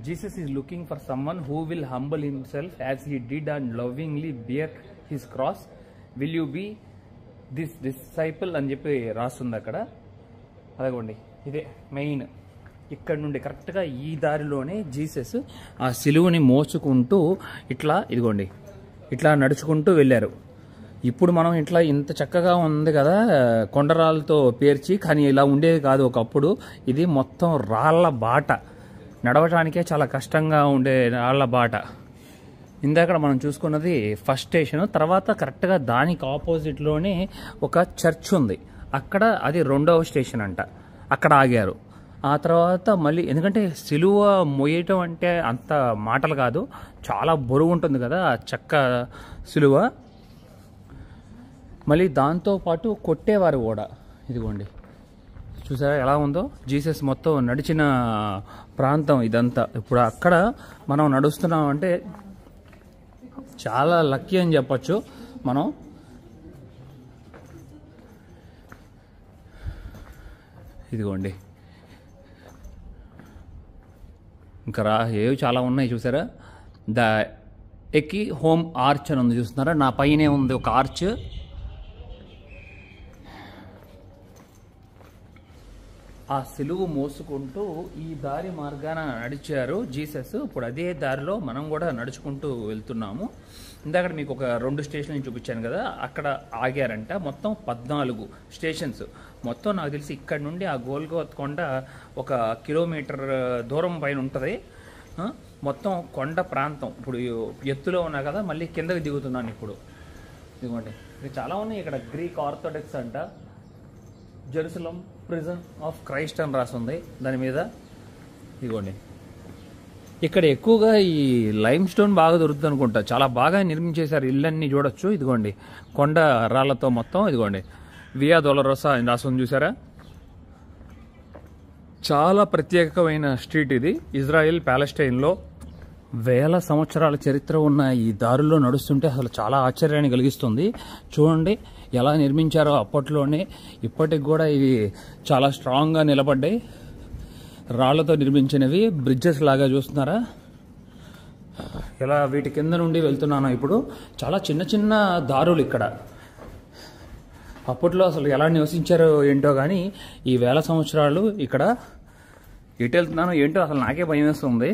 Jesus is looking for someone who will humble himself as he did and lovingly bear his cross, will you be this disciple అని చెప్పి రాస్తుంది అక్కడ. అదిగోండి ఇదే మెయిన్. ఇక్కడ నుండి కరెక్ట్గా ఈ దారిలోనే జీసస్ ఆ సిలువని మోసుకుంటూ ఇట్లా ఇదిగోండి ఇట్లా నడుచుకుంటూ వెళ్ళారు. ఇప్పుడు మనం ఇట్లా ఇంత చక్కగా ఉంది కదా కొండరాళ్ళతో పేర్చి, కానీ ఇలా ఉండేది కాదు ఒకప్పుడు. ఇది మొత్తం రాళ్ల బాట, నడవటానికే చాలా కష్టంగా ఉండే రాళ్ల బాట. ఇందాక మనం చూసుకున్నది ఫస్ట్ స్టేషన్. తర్వాత కరెక్ట్గా దానికి ఆపోజిట్లోనే ఒక చర్చ్ ఉంది, అక్కడ అది 2వ స్టేషన్ అంట, అక్కడ ఆగారు. ఆ తర్వాత మళ్ళీ ఎందుకంటే సిలువ మోయటం అంటే అంత మాటలు కాదు, చాలా బరువు ఉంటుంది కదా ఆ చెక్క సిలువ. మళ్ళీ దాంతోపాటు కొట్టేవారు కూడా, ఇదిగోండి చూసారా ఎలా ఉందో జీసస్ మొత్తం నడిచిన ప్రాంతం ఇదంతా. ఇప్పుడు అక్కడ మనం నడుస్తున్నాం అంటే చాలా లక్కీ అని చెప్పొచ్చు మనం. ఇదిగోండి ఇంకా ఏవి చాలా ఉన్నాయి చూసారా. ద ఎకి హోమ్ ఆర్చ్ అని ఉంది చూస్తున్నారా, నా పైనే ఉంది ఒక ఆర్చ్. ఆ సిలువు మోసుకుంటూ ఈ దారి మార్గాన నడిచారు జీసస్. ఇప్పుడు అదే దారిలో మనం కూడా నడుచుకుంటూ వెళ్తున్నాము. ఇందాక మీకు ఒక 2 స్టేషన్లు చూపించాను కదా, అక్కడ ఆగారంట. మొత్తం 14 స్టేషన్స్. మొత్తం నాకు తెలిసి ఇక్కడ నుండి ఆ గోల్గోత్ కొండ 1 కిలోమీటర్ దూరం పైన ఉంటుంది. మొత్తం కొండ ప్రాంతం. ఇప్పుడు ఎత్తులో ఉన్నా కదా, మళ్ళీ కిందకి దిగుతున్నాను ఇప్పుడు. ఇదిగోండి ఇది చాలా ఉన్నాయి ఇక్కడ. గ్రీక్ ఆర్థోడాక్స్ అంట, జెరూసలం ప్రిజన్ ఆఫ్ క్రైస్ట్ అని రాస్తుంది దాని మీద. ఇదిగోండి ఇక్కడ ఎక్కువగా ఈ లైమ్ స్టోన్ బాగా దొరుకుతుంది అనుకుంటా, చాలా బాగా నిర్మించేశారు. ఇళ్ళన్నీ చూడొచ్చు. ఇదిగోండి కొండ రాళ్లతో మొత్తం. ఇదిగోండి వియా డొలరోసా అని రాస్తుంది చూసారా. చాలా ప్రత్యేకమైన స్ట్రీట్ ఇది ఇజ్రాయెల్ ప్యాలెస్టైన్లో. వేల సంవత్సరాల చరిత్ర ఉన్న ఈ దారుల్లో నడుస్తుంటే అసలు చాలా ఆశ్చర్యాన్ని కలిగిస్తుంది. చూడండి ఎలా నిర్మించారో అప్పట్లోనే, ఇప్పటికి కూడా ఇవి చాలా స్ట్రాంగ్గా నిలబడ్డాయి. రాళ్లతో నిర్మించినవి బ్రిడ్జెస్ లాగా చూస్తున్నారా. ఇలా వీటి కింద నుండి వెళ్తున్నాను ఇప్పుడు. చాలా చిన్న చిన్న దారులు ఇక్కడ. అప్పట్లో అసలు ఎలా నివసించారో ఏంటో కానీ ఈ వేల సంవత్సరాలు ఇక్కడ ఎటు వెళ్తున్నానో ఏంటో అసలు నాకే భయం వేస్తుంది.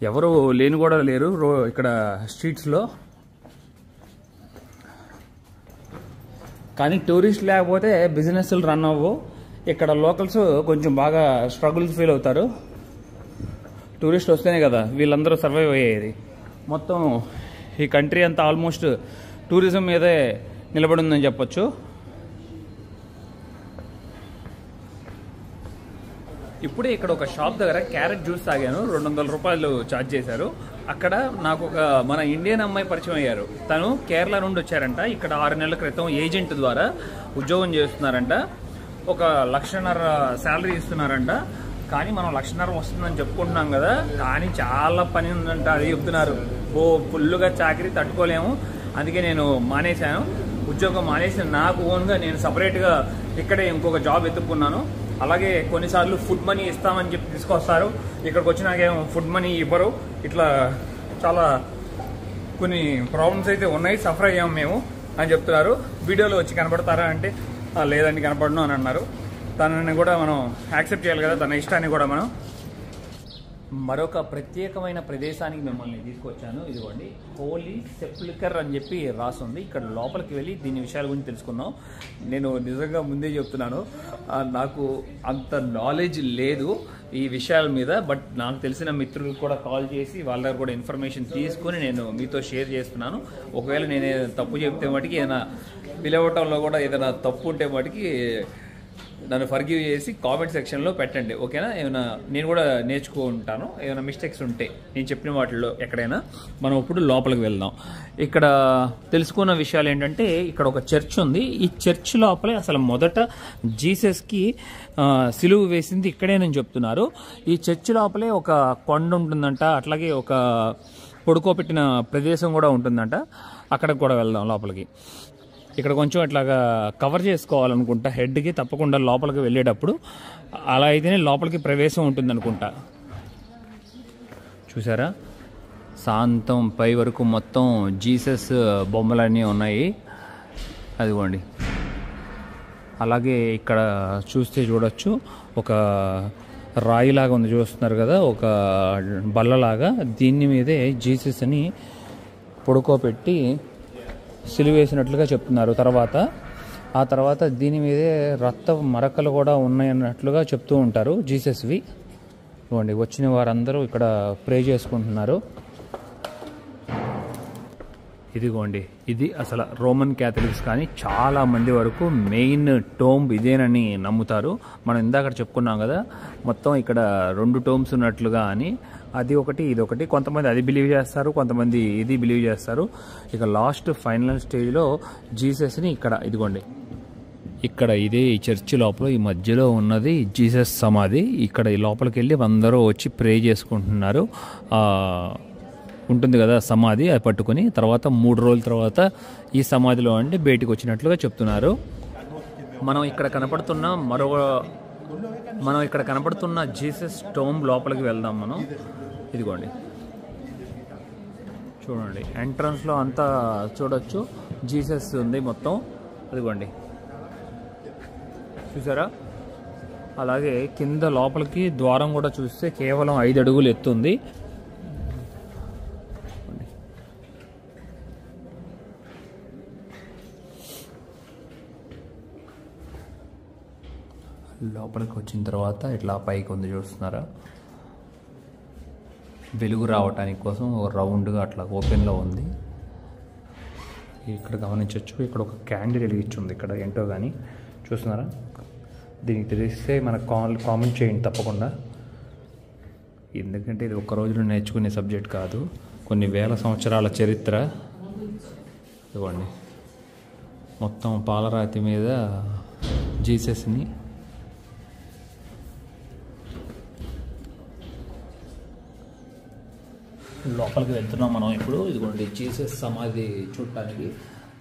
ఎవరు లేని కూడా లేరు ఇక్కడ స్ట్రీట్స్లో. కానీ టూరిస్ట్ లేకపోతే బిజినెస్లు రన్ అవ్వవు. ఇక్కడ లోకల్స్ కొంచెం బాగా స్ట్రగుల్స్ ఫీల్ అవుతారు. టూరిస్ట్ వస్తేనే కదా వీళ్ళందరూ సర్వైవ్ అయ్యేది. మొత్తం ఈ కంట్రీ అంతా ఆల్మోస్ట్ టూరిజం మీదే నిలబడి ఉందని చెప్పొచ్చు. ఇప్పుడే ఇక్కడ ఒక షాప్ దగ్గర క్యారెట్ జ్యూస్ తాగాను, 200 రూపాయలు ఛార్జ్ చేశారు. అక్కడ నాకు ఒక మన ఇండియన్ అమ్మాయి పరిచయం అయ్యారు. తను కేరళ నుండి వచ్చారంట. ఇక్కడ 6 నెలల క్రితం ఏజెంట్ ద్వారా ఉద్యోగం చేస్తున్నారంట. 1,50,000 శాలరీ ఇస్తున్నారంట. కానీ మనం 1,50,000 వస్తుందని చెప్పుకుంటున్నాం కదా, కానీ చాలా పని ఉందంట. అది చెప్తున్నారు. ఫుల్గా చాకరీ తట్టుకోలేము, అందుకే నేను మానేశాను. ఉద్యోగం మానేసి నాకు ఓన్గా నేను సపరేట్గా ఇక్కడే ఇంకొక జాబ్ ఎత్తుక్కున్నాను. అలాగే కొన్నిసార్లు ఫుడ్ మనీ ఇస్తామని చెప్పి తీసుకొస్తారు. ఇక్కడికి వచ్చినాకేమో ఫుడ్ మనీ ఇవ్వరు. ఇట్లా చాలా కొన్ని ప్రాబ్లమ్స్ అయితే ఉన్నాయి, సఫర్ అయ్యాము మేము అని చెప్తున్నారు. వీడియోలో వచ్చి కనపడతారా అంటే లేదండి కనపడను అని అన్నారు. తనని కూడా మనం యాక్సెప్ట్ చేయాలి కదా, తన ఇష్టాన్ని కూడా మనం. మరొక ప్రత్యేకమైన ప్రదేశానికి మిమ్మల్ని తీసుకొచ్చాను. ఇదిగోండి హోలీ సెప్లికర్ అని చెప్పి రాస్తుంది. ఇక్కడ లోపలికి వెళ్ళి దీని విషయాల గురించి తెలుసుకుందాం. నేను నిజంగా ముందే చెప్తున్నాను, నాకు అంత నాలెడ్జ్ లేదు. ఈ విషయాల మీద. బట్ నాకు తెలిసిన మిత్రులు కూడా కాల్ చేసి వాళ్ళ దగ్గర కూడా ఇన్ఫర్మేషన్ తీసుకుని నేను మీతో షేర్ చేస్తున్నాను. ఒకవేళ నేను ఏదైనా తప్పు చెప్తే మటుకి ఏదైనా పిలవటంలో కూడా ఏదైనా తప్పు ఉంటే మటుకి నన్ను ఫర్గివ్ చేసి కామెంట్ సెక్షన్లో పెట్టండి, ఓకేనా? ఏమైనా నేను కూడా నేర్చుకుంటాను, ఏమైనా మిస్టేక్స్ ఉంటే నేను చెప్పిన వాటిల్లో ఎక్కడైనా. మనం ఇప్పుడు లోపలికి వెళ్దాం. ఇక్కడ తెలుసుకున్న విషయాలు ఏంటంటే, ఇక్కడ ఒక చర్చ్ ఉంది. ఈ చర్చ్ లోపలే అసలు మొదట జీసస్కి సిలువ వేసింది ఇక్కడేనని చెప్తున్నారు. ఈ చర్చ్ లోపలే ఒక కొండ ఉంటుందంట, అట్లాగే ఒక పడుకోబెట్టిన ప్రదేశం కూడా ఉంటుందంట. అక్కడికి కూడా వెళ్దాం లోపలికి. ఇక్కడ కొంచెం అట్లాగా కవర్ చేసుకోవాలనుకుంటా హెడ్కి, తప్పకుండా లోపలికి వెళ్ళేటప్పుడు. అలా అయితేనే లోపలికి ప్రవేశం ఉంటుంది అనుకుంటా. చూసారా, శాంతం పై వరకు మొత్తం జీసస్ బొమ్మలన్నీ ఉన్నాయి. అదిగోండి. అలాగే ఇక్కడ చూస్తే చూడొచ్చు ఒక రాయిలాగా ఉంది, చూస్తున్నారు కదా, ఒక బల్లలాగా. దీని మీదే జీసస్ని పడుకోబెట్టి సిలువేసినట్లుగా చెప్తున్నారు. ఆ తర్వాత దీని మీదే రక్త మరకలు కూడా ఉన్నాయన్నట్లుగా చెప్తూ ఉంటారు జీసస్వి. ఇవ్వండి, వచ్చిన వారందరూ ఇక్కడ ప్రే చేసుకుంటున్నారు. ఇదిగోండి, ఇది అసలు రోమన్ క్యాథలిక్స్ కానీ చాలా మంది వరకు మెయిన్ టోంబ్ ఇదేనని నమ్ముతారు. మనం ఇందాక చెప్పుకున్నాం కదా, మొత్తం ఇక్కడ 2 టోంబ్స్ ఉన్నట్లుగా అని. అది ఒకటి, ఇది ఒకటి. కొంతమంది అది బిలీవ్ చేస్తారు, కొంతమంది ఇది బిలీవ్ చేస్తారు. ఇక లాస్ట్ ఫైనల్ స్టేజ్లో జీసస్ని ఇక్కడ, ఇదిగోండి, ఇక్కడ ఇదే ఈ చర్చ్ లోపల ఈ మధ్యలో ఉన్నది జీసస్ సమాధి. ఇక్కడ ఈ లోపలికి వెళ్ళి అందరూ వచ్చి ప్రే చేసుకుంటున్నారు. ఉంటుంది కదా సమాధి, అది పట్టుకుని తర్వాత 3 రోజుల తర్వాత ఈ సమాధిలో అంటే బయటికి వచ్చినట్లుగా చెప్తున్నారు. మనం ఇక్కడ కనపడుతున్న జీసస్ టోంబ్ లోపలికి వెళ్దాం మనం. ఇదిగోండి, చూడండి, ఎంట్రన్స్లో అంతా చూడొచ్చు, జీసస్ ఉంది మొత్తం. అదిగోండి, చూసారా? అలాగే కింద లోపలికి ద్వారం కూడా చూస్తే కేవలం 5 అడుగులు ఎత్తుంది. లోపలికి వచ్చిన తర్వాత ఇట్లా పైకి ఉంది, చూస్తున్నారా? వెలుగు రావటానికి కోసం ఒక రౌండ్గా అట్లా ఓపెన్లో ఉంది. ఇక్కడ గమనించవచ్చు, ఇక్కడ ఒక క్యాండిల్ వెలిగించింది. ఇక్కడ ఏంటో కానీ చూస్తున్నారా? దీనికి తెలిస్తే మనకు కామెంట్ చేయండి తప్పకుండా. ఎందుకంటే ఇది ఒక్క రోజులో నేర్చుకునే సబ్జెక్ట్ కాదు, కొన్ని వేల సంవత్సరాల చరిత్ర. ఇవ్వండి, మొత్తం పాలరాతి మీద జీసస్ని లోపలికి వెళ్తున్నాం మనం ఇప్పుడు. ఇదిగోండి, జీసస్ సమాధి చూడటానికి.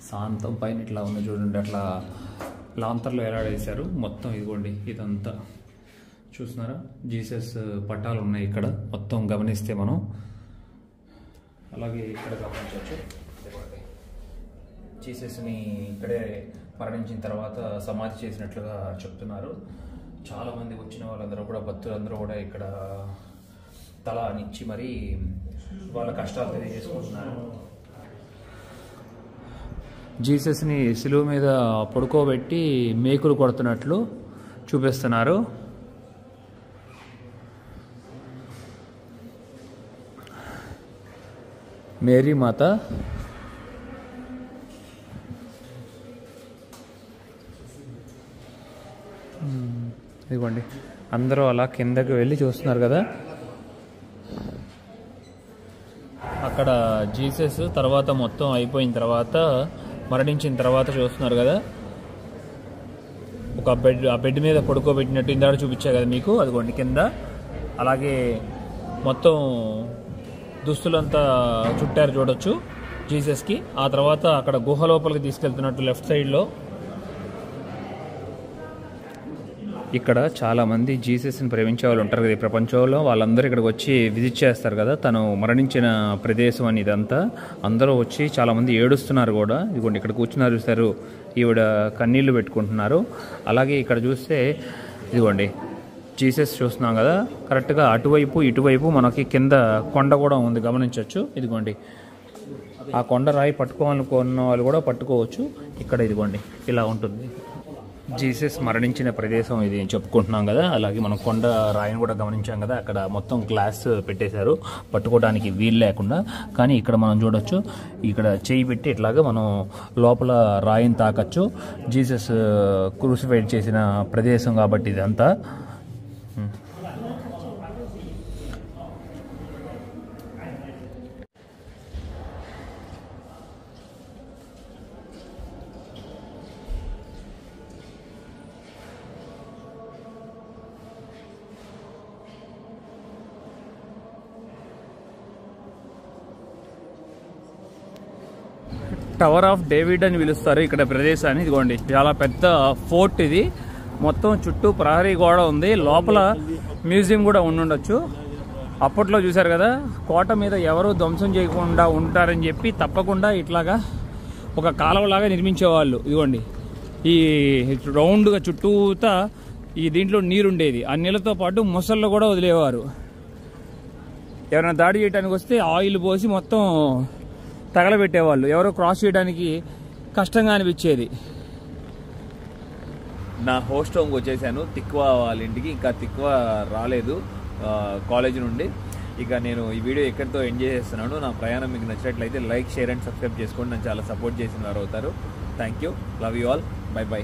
శాంతం పైన ఇట్లా ఉంది చూడండి, అట్లా లాంతర్లో ఎలాడేశారు మొత్తం. ఇదిగోండి, ఇదంతా చూస్తున్నారా? జీసస్ పటాలు ఉన్నాయి ఇక్కడ మొత్తం గమనిస్తే మనం. అలాగే ఇక్కడ గమనించవచ్చు, జీసస్ని ఇక్కడే మరణించిన తర్వాత సమాధి చేసినట్లుగా చెప్తున్నారు. చాలామంది వచ్చిన వాళ్ళందరూ కూడా, భక్తులందరూ కూడా ఇక్కడ తల నిచ్చి మరీ వాళ్ళ కష్టాలు తెలియజేసుకుంటున్నారు. జీసస్ని సిలువ మీద పడుకోబెట్టి మేకులు కొడుతున్నట్లు చూపిస్తున్నారు. మేరీ మాత ఇదిగోండి, అందరూ అలా కిందకి వెళ్ళి చూస్తున్నారు కదా. అక్కడ జీసస్ తర్వాత మొత్తం అయిపోయిన తర్వాత, మరణించిన తర్వాత చూస్తున్నారు కదా, ఒక ఆ బెడ్ మీద పడుకోబెట్టినట్టు ఇందాక చూపించా కదా మీకు. అదిగోండి కింద. అలాగే మొత్తం దుస్తులంతా చుట్టారు చూడొచ్చు జీసస్కి. ఆ తర్వాత అక్కడ గుహ లోపలికి తీసుకెళ్తున్నట్టు లెఫ్ట్ సైడ్లో. ఇక్కడ చాలామంది జీసస్ని ప్రేమించే వాళ్ళు ఉంటారు కదా ఈ ప్రపంచంలో, వాళ్ళందరూ ఇక్కడికి వచ్చి విజిట్ చేస్తారు కదా, తను మరణించిన ప్రదేశం అని ఇదంతా. అందరూ వచ్చి చాలామంది ఏడుస్తున్నారు కూడా. ఇదిగోండి, ఇక్కడ కూర్చున్నారు చూస్తారు, ఈవిడ కన్నీళ్లు పెట్టుకుంటున్నారు. అలాగే ఇక్కడ చూస్తే ఇదిగోండి జీసస్ చూస్తున్నాం కదా, కరెక్ట్గా అటువైపు ఇటువైపు మనకి కింద కొండ కూడా ఉంది, గమనించవచ్చు. ఇదిగోండి, ఆ కొండ రాయి పట్టుకోవాలనుకున్న వాళ్ళు కూడా పట్టుకోవచ్చు. ఇక్కడ ఇదిగోండి ఇలా ఉంటుంది. జీసస్ మరణించిన ప్రదేశం ఇది చెప్పుకుంటున్నాం కదా, అలాగే మనం కొండ రాయిని కూడా గమనించాం కదా, అక్కడ మొత్తం గ్లాస్ పెట్టేశారు పట్టుకోవడానికి వీలు లేకుండా. కానీ ఇక్కడ మనం చూడొచ్చు, ఇక్కడ చేయి పెట్టి ఇట్లాగా మనం లోపల రాయిని తాకచ్చు. జీసస్ క్రూసిఫైడ్ చేసిన ప్రదేశం కాబట్టి ఇదంతా. టవర్ ఆఫ్ డేవిడ్ అని పిలుస్తారు ఇక్కడ ప్రదేశాన్ని. ఇదిగోండి, చాలా పెద్ద ఫోర్ట్ ఇది. మొత్తం చుట్టూ ప్రహరీ గోడ ఉంది, లోపల మ్యూజియం కూడా ఉండుండొచ్చు. అప్పట్లో చూశారు కదా, కోట మీద ఎవరు ధ్వంసం చేయకుండా ఉంటారని చెప్పి తప్పకుండా ఇట్లాగా ఒక కాలువలాగా నిర్మించేవాళ్ళు. ఇదిగోండి, ఈ రౌండ్గా చుట్టూతా ఈ దీంట్లో నీరుండేది. ఆ నీళ్ళతో పాటు మొసళ్ళు కూడా వదిలేవారు. ఎవరైనా దాడి చేయడానికి వస్తే ఆయిల్ పోసి మొత్తం తగలబెట్టేవాళ్ళు. ఎవరో క్రాస్ చేయడానికి కష్టంగా అనిపించేది. నా హోస్ట్ హోమ్కి వచ్చేసాను, తిక్వ వాళ్ళ ఇంటికి. ఇంకా తిక్వ రాలేదు కాలేజ్ నుండి. ఇక నేను ఈ వీడియో ఎక్కడితో ఎంజాయ్ చేస్తున్నాను. నా ప్రయాణం మీకు నచ్చినట్లయితే లైక్, షేర్ అండ్ సబ్స్క్రైబ్ చేసుకోండి. నన్ను చాలా సపోర్ట్ చేసిన వారు అవుతారు. Thank you, love you all, by by.